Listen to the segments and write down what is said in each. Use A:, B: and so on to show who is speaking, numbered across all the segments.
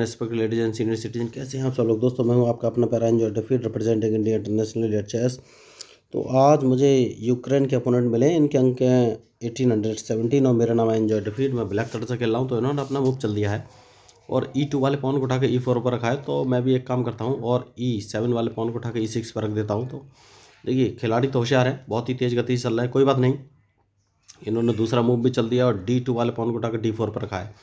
A: Respected ladies and senior citizen, कैसे हैं आप सब लोग। दोस्तों मैं हूं आपका अपना पैराइन जो डिफीट representing India international at chess. तो आज मुझे यूक्रेन के अपोनेंट मिले, इनके अंक हैं 1817 और मेरा नाम है एंजॉय डिफीट। मैं ब्लैक कलर से खेल रहा हूँ। तो इन्होंने अपना मूव चल दिया है और E2 वाले पॉन को उठा के E4 पर रखा है। तो मैं भी एक काम करता हूँ और E7 वाले पॉन को उठा के E6 पर रख देता हूँ। तो देखिए खिलाड़ी तो होशियार है, बहुत ही तेज़ गति से चल रहा है, कोई बात नहीं। इन्होंने दूसरा मूव भी चल दिया और D2 वाले पॉन को उठा के D4 पर रखा है।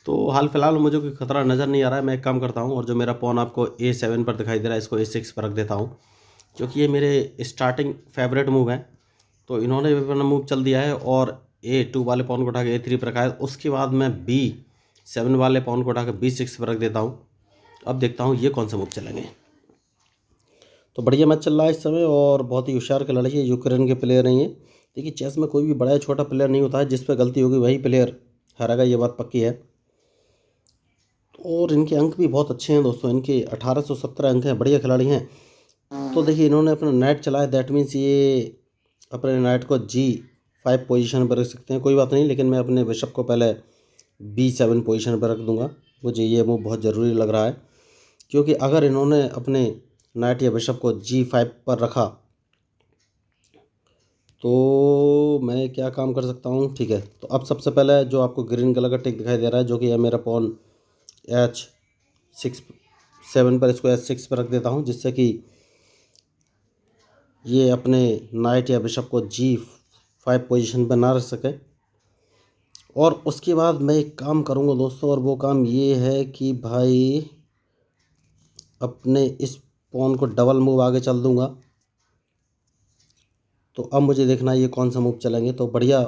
A: तो हाल फिलहाल मुझे कोई खतरा नज़र नहीं आ रहा है। मैं एक काम करता हूँ और जो मेरा पॉन आपको A7 पर दिखाई दे रहा है, इसको A6 पर रख देता हूँ, क्योंकि ये मेरे स्टार्टिंग फेवरेट मूव है। तो इन्होंने भी अपना मूव चल दिया है और A2 वाले पॉन को उठा के A3 पर रखा है। उसके बाद मैं B7 वाले पॉन को उठा के B6 पर रख देता हूँ। अब देखता हूँ ये कौन सा मूव चलेंगे। तो बढ़िया मैच चल रहा है इस समय और बहुत ही होशियार खिलाड़ी है, यूक्रेन के प्लेयर हैं ये। देखिए चेस में कोई भी बड़ा या छोटा प्लेयर नहीं होता है, जिस पर गलती होगी वही प्लेयर हारेगा, ये बात पक्की है। और इनके अंक भी बहुत अच्छे हैं दोस्तों, इनके 1817 अंक हैं, बढ़िया खिलाड़ी हैं। तो देखिए इन्होंने अपना नाइट चलाया, दैट मीन्स ये अपने नाइट को G5 पोजीशन पर रख सकते हैं, कोई बात नहीं। लेकिन मैं अपने बिशप को पहले B7 पोजीशन पर रख दूंगा। मुझे ये मूव बहुत ज़रूरी लग रहा है, क्योंकि अगर इन्होंने अपने नाइट या बिशप को G5 पर रखा तो मैं क्या काम कर सकता हूँ। ठीक है, तो अब सबसे पहले जो आपको ग्रीन कलर का टिक दिखाई दे रहा है, जो कि है मेरा पॉन H7 पर, इसको H6 पर रख देता हूँ, जिससे कि ये अपने नाइट या बिशप को G5 पोजीशन पर ना रख सके। और उसके बाद मैं एक काम करूँगा दोस्तों, और वो काम ये है कि भाई अपने इस पॉन को डबल मूव आगे चल दूँगा। तो अब मुझे देखना है ये कौन सा मूव चलेंगे। तो बढ़िया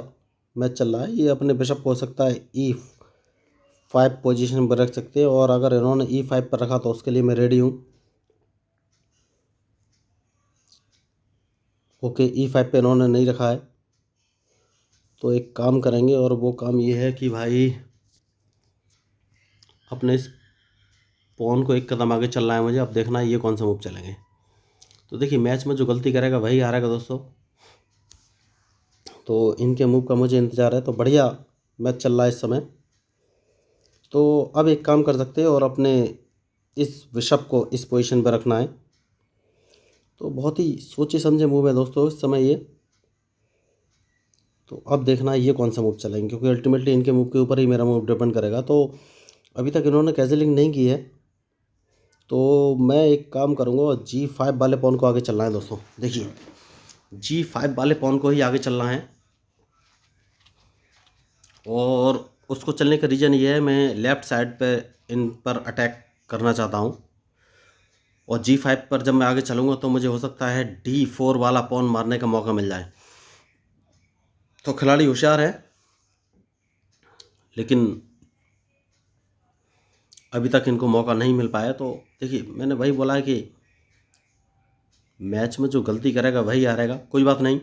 A: मैच चल रहा है। ये अपने बिशप को हो सकता है E5 पोजीशन पर रख सकते हैं, और अगर इन्होंने E5 पर रखा तो उसके लिए मैं रेडी हूँ। ओके, E5 पे इन्होंने नहीं रखा है, तो एक काम करेंगे और वो काम ये है कि भाई अपने इस पॉन को एक कदम आगे चलना है मुझे। अब देखना है ये कौन सा मूव चलेंगे। तो देखिए मैच में जो गलती करेगा वही हारेगा दोस्तों। तो इनके मूव का मुझे इंतज़ार है। तो बढ़िया मैच चल रहा है इस समय। तो अब एक काम कर सकते हैं और अपने इस बिशप को इस पोजीशन पर रखना है। तो बहुत ही सोचे समझे मूव है दोस्तों इस समय ये। तो अब देखना है ये कौन सा मूव चलेंगे, क्योंकि अल्टीमेटली इनके मूव के ऊपर ही मेरा मूव डिपेंड करेगा। तो अभी तक इन्होंने कैजलिंग नहीं की है, तो मैं एक काम करूँगा और G5 वाले पॉन को आगे चलना है दोस्तों। देखिए G5 वाले पॉन को ही आगे चलना है, और उसको चलने का रीज़न ये है, मैं लेफ़्ट साइड पे इन पर अटैक करना चाहता हूँ। और G5 पर जब मैं आगे चलूँगा तो मुझे हो सकता है D4 वाला पॉन मारने का मौका मिल जाए। तो खिलाड़ी होशियार है, लेकिन अभी तक इनको मौका नहीं मिल पाया। तो देखिए मैंने वही बोला है कि मैच में जो गलती करेगा वही हारेगा, कोई बात नहीं।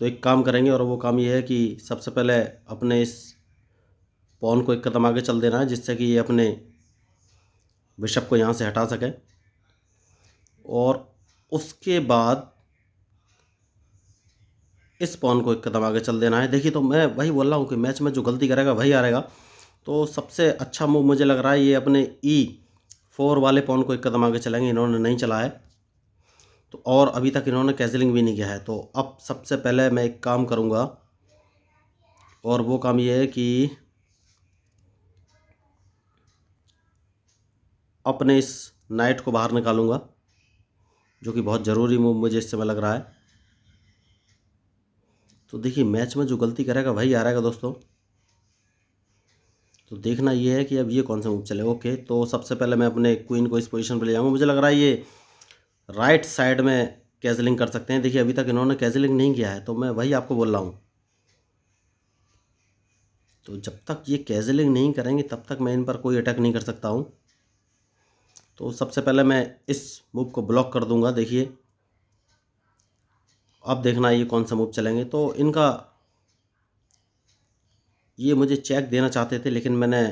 A: तो एक काम करेंगे और वो काम ये है कि सबसे पहले अपने इस पॉन को एक कदम आगे चल देना है, जिससे कि ये अपने बिशप को यहाँ से हटा सके। और उसके बाद इस पॉन को एक कदम आगे चल देना है। देखिए तो मैं वही बोल रहा हूँ कि मैच में जो गलती करेगा वही हारेगा। तो सबसे अच्छा मूव मुझे लग रहा है ये अपने E4 वाले पॉन को एक कदम आगे चलेंगे। इन्होंने नहीं चला है, तो और अभी तक इन्होंने कैजलिंग भी नहीं किया है। तो अब सबसे पहले मैं एक काम करूँगा, और वो काम ये है कि अपने इस नाइट को बाहर निकालूंगा, जो कि बहुत ज़रूरी मूव मुझे इस समय लग रहा है। तो देखिए मैच में जो गलती करेगा वही हारेगा दोस्तों। तो देखना ये है कि अब ये कौन सा मूव चले। ओके, तो सबसे पहले मैं अपने क्वीन को इस पोजीशन पर ले जाऊँगा। मुझे लग रहा है ये राइट साइड में कैजलिंग कर सकते हैं। देखिए अभी तक इन्होंने कैजलिंग नहीं किया है, तो मैं वही आपको बोल रहा हूँ। तो जब तक ये कैजलिंग नहीं करेंगे तब तक मैं इन पर कोई अटैक नहीं कर सकता हूँ। तो सबसे पहले मैं इस मूव को ब्लॉक कर दूंगा। देखिए अब देखना ये कौन सा मूव चलेंगे। तो इनका ये मुझे चेक देना चाहते थे, लेकिन मैंने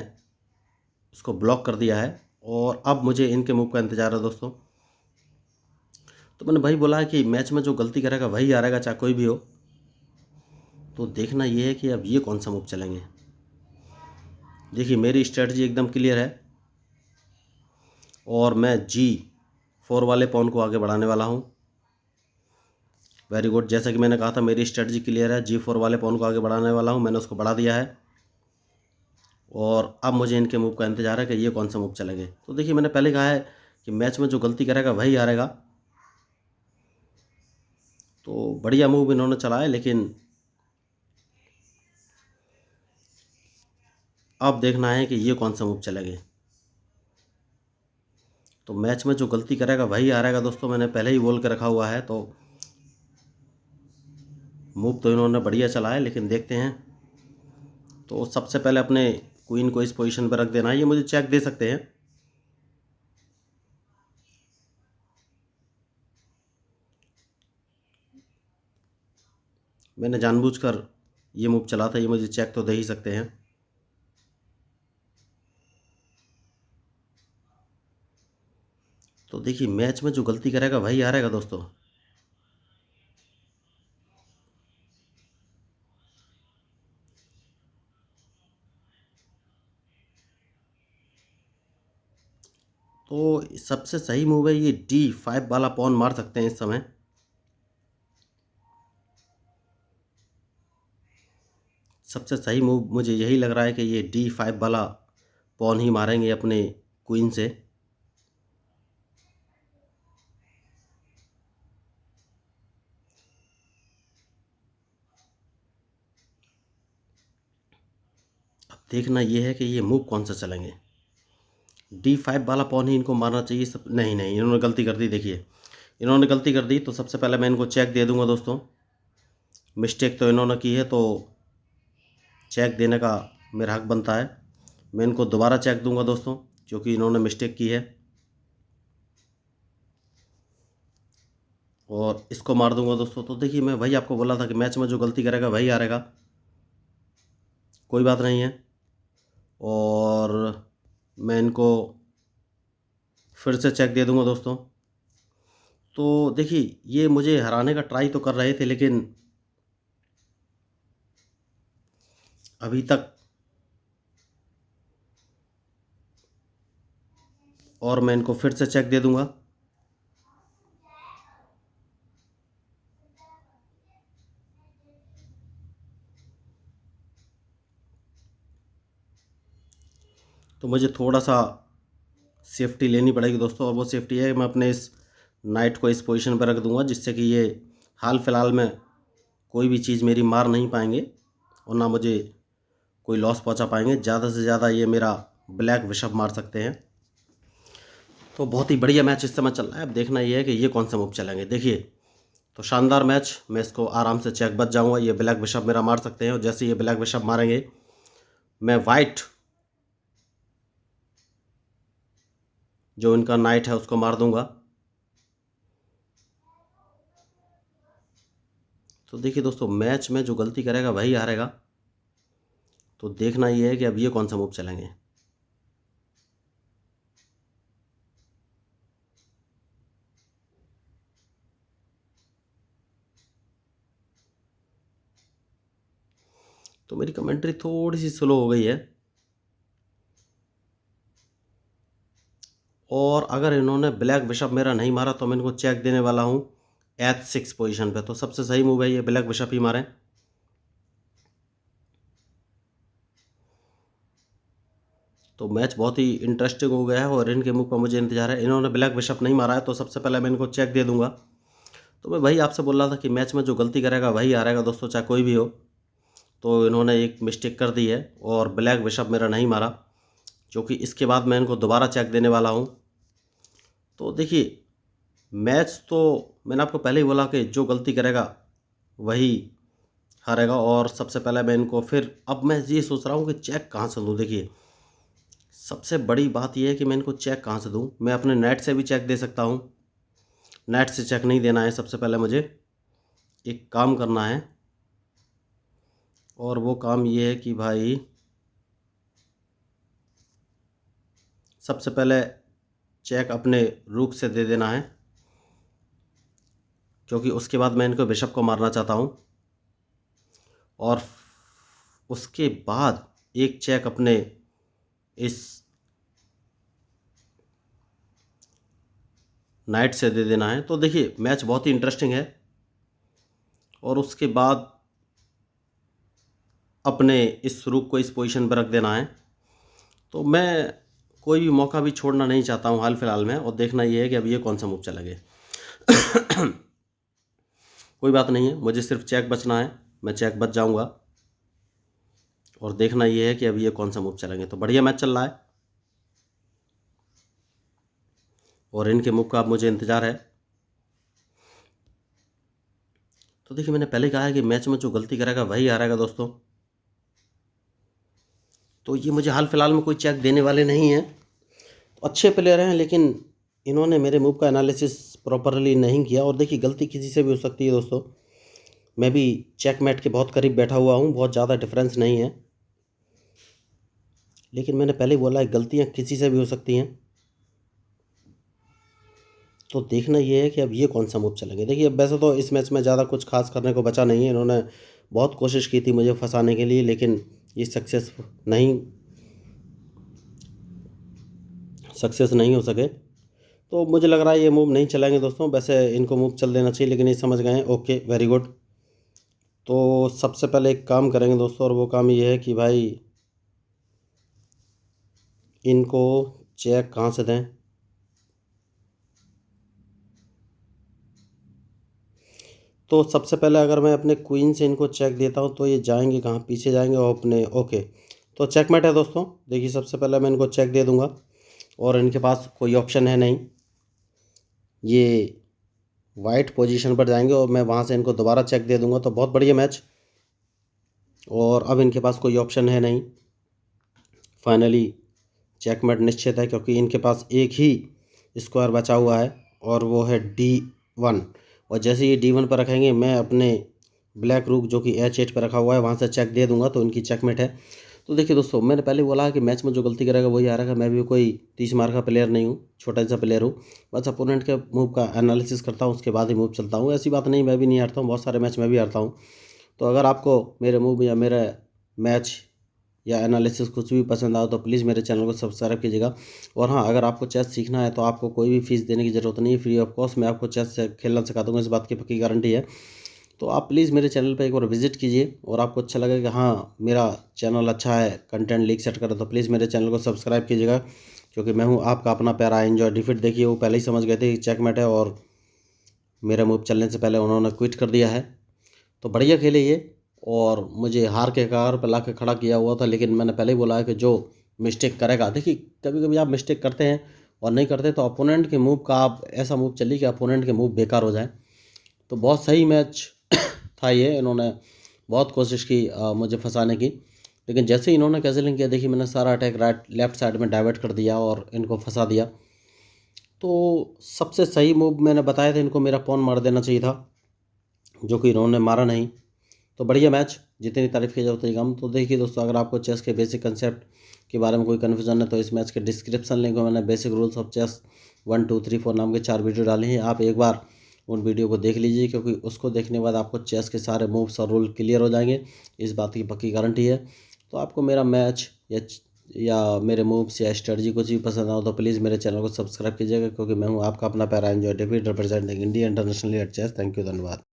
A: इसको ब्लॉक कर दिया है, और अब मुझे इनके मूव का इंतज़ार है दोस्तों। तो मैंने वही बोला है कि मैच में जो गलती करेगा वही हारेगा, चाहे कोई भी हो। तो देखना ये है कि अब ये कौन सा मूव चलेंगे। देखिए मेरी स्ट्रेटजी एकदम क्लियर है और मैं G4 वाले पॉन को आगे बढ़ाने वाला हूँ। वेरी गुड, जैसा कि मैंने कहा था मेरी स्ट्रेटजी क्लियर है, G4 वाले पॉन को आगे बढ़ाने वाला हूँ। मैंने उसको बढ़ा दिया है और अब मुझे इनके मूव का इंतजार है कि ये कौन सा मूव चलेंगे। तो देखिए मैंने पहले कहा है कि मैच में जो गलती करेगा वही हारेगा। तो बढ़िया मूव इन्होंने चलाया, लेकिन अब देखना है कि ये कौन सा मूव चलेंगे। तो मैच में जो गलती करेगा वही हारेगा दोस्तों, मैंने पहले ही बोल के रखा हुआ है। तो मूव तो इन्होंने बढ़िया चलाया, लेकिन देखते हैं। तो सबसे पहले अपने क्वीन को इस पोजीशन पर रख देना है। ये मुझे चेक दे सकते हैं। मैंने जानबूझकर ये मूव चला था, ये मुझे चेक तो दे ही सकते हैं। तो देखिए मैच में जो गलती करेगा वही हारेगा दोस्तों। तो सबसे सही मूव है ये D5 वाला पॉन मार सकते हैं इस समय। सबसे सही मूव मुझे यही लग रहा है कि ये D5 वाला पॉन ही मारेंगे अपने क्वीन से। अब देखना ये है कि ये मूव कौन सा चलेंगे। D5 वाला पॉन ही इनको मारना चाहिए। सब नहीं नहीं, इन्होंने गलती कर दी। देखिए इन्होंने गलती कर दी, तो सबसे पहले मैं इनको चेक दे दूंगा दोस्तों। मिस्टेक तो इन्होंने की है, तो चेक देने का मेरा हक बनता है। मैं इनको दोबारा चेक दूंगा दोस्तों, क्योंकि इन्होंने मिस्टेक की है। और इसको मार दूंगा दोस्तों। तो देखिए मैं वही आपको बोला था कि मैच में जो गलती करेगा वही हारेगा। कोई बात नहीं है। और मैं इनको फिर से चेक दे दूंगा दोस्तों। तो देखिए ये मुझे हराने का ट्राई तो कर रहे थे, लेकिन अभी तक, और मैं इनको फिर से चेक दे दूंगा। तो मुझे थोड़ा सा सेफ्टी लेनी पड़ेगी दोस्तों, और वो सेफ्टी है मैं अपने इस नाइट को इस पोजीशन पर रख दूंगा, जिससे कि ये हाल फिलहाल में कोई भी चीज़ मेरी मार नहीं पाएंगे और ना मुझे कोई लॉस पहुंचा पाएंगे। ज़्यादा से ज़्यादा ये मेरा ब्लैक बिशप मार सकते हैं। तो बहुत ही बढ़िया मैच इस समय चल रहा है। अब देखना ये है कि ये कौन सा मूव चलेंगे। देखिए तो शानदार मैच, मैं इसको आराम से चेक बच जाऊंगा। ये ब्लैक बिशप मेरा मार सकते हैं, और जैसे ये ब्लैक बिशप मारेंगे मैं वाइट जो इनका नाइट है उसको मार दूंगा। तो देखिए दोस्तों मैच में जो गलती करेगा वही हारेगा। तो देखना ये है कि अब ये कौन सा मूव चलेंगे। तो मेरी कमेंट्री थोड़ी सी स्लो हो गई है, और अगर इन्होंने ब्लैक बिशप मेरा नहीं मारा तो मैं इनको चेक देने वाला हूँ H6 पोजीशन पे। तो सबसे सही मूव है ये ब्लैक बिशप ही मारें। तो मैच बहुत ही इंटरेस्टिंग हो गया है और इनके मूव पर मुझे इंतजार है। इन्होंने ब्लैक बिशप नहीं मारा है, तो सबसे पहले मैं इनको चेक दे दूंगा। तो मैं वही आपसे बोल रहा था कि मैच में जो गलती करेगा वही हारेगा दोस्तों, चाहे कोई भी हो। तो इन्होंने एक मिस्टेक कर दी है और ब्लैक बिशप मेरा नहीं मारा, क्योंकि इसके बाद मैं इनको दोबारा चेक देने वाला हूँ। तो देखिए मैच तो मैंने आपको पहले ही बोला कि जो गलती करेगा वही हारेगा। और सबसे पहले मैं इनको, फिर अब मैं ये सोच रहा हूँ कि चेक कहाँ से दूँ। देखिए सबसे बड़ी बात यह है कि मैं इनको चेक कहाँ से दूँ। मैं अपने नेट से भी चेक दे सकता हूँ। नेट से चेक नहीं देना है, सबसे पहले मुझे एक काम करना है, और वो काम ये है कि भाई सबसे पहले चेक अपने रूक से दे देना है, क्योंकि उसके बाद मैं इनको बिशप को मारना चाहता हूँ। और उसके बाद एक चेक अपने इस नाइट से दे देना है। तो देखिए मैच बहुत ही इंटरेस्टिंग है और उसके बाद अपने इस रुक को इस पोजीशन पर रख देना है। तो मैं कोई भी मौका भी छोड़ना नहीं चाहता हूँ हाल फिलहाल में, और देखना ये है कि अब ये कौन सा मूव चलेंगे। कोई बात नहीं है, मुझे सिर्फ चेक बचना है, मैं चेक बच जाऊंगा और देखना ये है कि अब ये कौन सा मूव चलेंगे। तो बढ़िया मैच चल रहा है और इनके मूव का अब मुझे इंतज़ार है। तो देखिए मैंने पहले कहा है कि मैच में जो गलती करेगा वही हारेगा दोस्तों। तो ये मुझे हाल फिलहाल में कोई चेक देने वाले नहीं हैं। अच्छे प्लेयर हैं लेकिन इन्होंने मेरे मूव का एनालिसिस प्रॉपरली नहीं किया। और देखिए गलती किसी से भी हो सकती है दोस्तों, मैं भी चेकमेट के बहुत करीब बैठा हुआ हूँ, बहुत ज़्यादा डिफरेंस नहीं है, लेकिन मैंने पहले बोला है गलतियाँ किसी से भी हो सकती हैं। तो देखना ये है कि अब ये कौन सा मूव चलेंगे। देखिए अब वैसे तो इस मैच में ज़्यादा कुछ खास करने को बचा नहीं है, इन्होंने बहुत कोशिश की थी मुझे फंसाने के लिए, लेकिन ये सक्सेस नहीं हो सके। तो मुझे लग रहा है ये मूव नहीं चलाएंगे दोस्तों। वैसे इनको मूव चल देना चाहिए, लेकिन ये समझ गए हैं। Okay, very good. तो सबसे पहले एक काम करेंगे दोस्तों, और वो काम ये है कि भाई इनको चेक कहाँ से दें। तो सबसे पहले अगर मैं अपने क्वीन से इनको चेक देता हूँ तो ये जाएंगे कहाँ, पीछे जाएंगे और अपने ओके। तो चेकमेट है दोस्तों। देखिए सबसे पहले मैं इनको चेक दे दूंगा और इनके पास कोई ऑप्शन है नहीं, ये वाइट पोजीशन पर जाएंगे और मैं वहाँ से इनको दोबारा चेक दे दूंगा। तो बहुत बढ़िया मैच, और अब इनके पास कोई ऑप्शन है नहीं। फाइनली चेकमेट निश्चित है, क्योंकि इनके पास एक ही स्क्वायर बचा हुआ है और वो है D1। और जैसे ये D1 पर रखेंगे मैं अपने ब्लैक रूक जो कि H8 पर रखा हुआ है वहाँ से चेक दे दूंगा, तो इनकी चेकमेट है। तो देखिए दोस्तों मैंने पहले बोला है कि मैच में जो गलती करेगा वही हारेगा। मैं भी कोई 30 मार का प्लेयर नहीं हूँ, छोटा सा प्लेयर हूँ। बस अपोनेंट के मूव का एनालिसिस करता हूँ, उसके बाद ही मूव चलता हूँ। ऐसी बात नहीं, मैं भी नहीं हारता हूँ, बहुत सारे मैच में भी हारता हूँ। तो अगर आपको मेरे मूव या मेरा मैच या एनालिसिस कुछ भी पसंद आओ तो प्लीज़ मेरे चैनल को सब्सक्राइब कीजिएगा। और हाँ, अगर आपको चेस सीखना है तो आपको कोई भी फीस देने की ज़रूरत नहीं है, फ्री ऑफ कॉस्ट मैं आपको चेस खेलना सिखा दूँगा, इस बात की पक्की गारंटी है। तो आप प्लीज़ मेरे चैनल पर एक बार विजिट कीजिए, और आपको अच्छा लगेगा कि हाँ मेरा चैनल अच्छा है, कंटेंट लीक सेट करो, तो प्लीज़ मेरे चैनल को सब्सक्राइब कीजिएगा। क्योंकि मैं हूँ आपका अपना प्यारा एंजॉय डिफिट। देखिए वो पहले ही समझ गए थे कि चेकमेट है और मेरा मूव चलने से पहले उन्होंने क्विट कर दिया है। तो बढ़िया खेले ये, और मुझे हार के कगार पर ला के खड़ा किया हुआ था। लेकिन मैंने पहले ही बोला है कि जो मिस्टेक करेगा, देखिए कभी कभी आप मिस्टेक करते हैं और नहीं करते तो अपोनेंट के मूव का आप ऐसा मूव चलिए कि अपोनेंट के मूव बेकार हो जाए। तो बहुत सही मैच था ये, इन्होंने बहुत कोशिश की मुझे फंसाने की, लेकिन जैसे ही इन्होंने कैंसिलिंग किया देखिए मैंने सारा अटैक राइट लेफ्ट साइड में डाइवर्ट कर दिया और इनको फंसा दिया। तो सबसे सही मूव मैंने बताया था, इनको मेरा पॉन मार देना चाहिए था, जो कि इन्होंने मारा नहीं। तो बढ़िया मैच, जितनी तारीफ़ की जाए उतनी कम। तो देखिए दोस्तों, अगर आपको चेस के बेसिक कंसेप्ट के बारे में कोई कन्फ्यूजन है तो इस मैच के डिस्क्रिप्शन लिंक में मैंने बेसिक रूल्स ऑफ चेस 1 2 3 4 नाम के 4 वीडियो डाले हैं। आप एक बार उन वीडियो को देख लीजिए, क्योंकि उसको देखने के बाद आपको चेस के सारे मूव्स और रूल क्लियर हो जाएंगे, इस बात की पक्की गारंटी है। तो आपको मेरा मैच या मेरे मूव्स या स्ट्रेटजी कुछ भी पसंद आओ तो प्लीज़ मेरे चैनल को सब्सक्राइब कीजिएगा, क्योंकि मैं हूँ आपका अपना प्यारा एंजॉय David representing India internationally at chess. Thank you, धन्यवाद।